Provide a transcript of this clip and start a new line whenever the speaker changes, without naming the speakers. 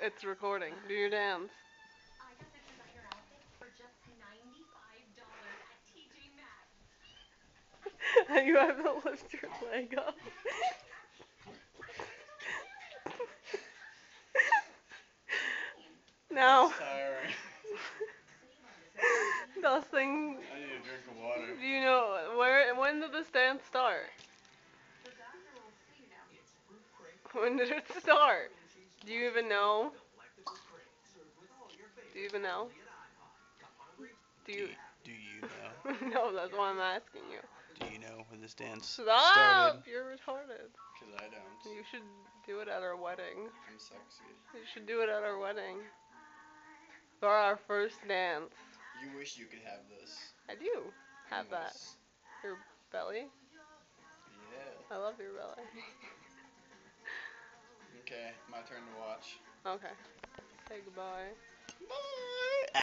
It's recording. Do your dance. You have to lift your leg up. Now,
That's tiring.
Dustin,
I need a drink of water.
do you know when did this dance start? When did it start? Do you even know? Do you even know? Do
Do
you?
you, do you know?
No, that's why I'm asking you.
Do you know when this dance started?
Stop! You're retarded.
Because I don't.
You should do it at our wedding.
I'm sexy.
You should do it at our wedding. For our first dance.
You wish you could have this.
I do have that.
Yes.
Your belly.
Yeah.
I love your belly.
Okay, my turn to watch.
Okay. Say goodbye.
Bye.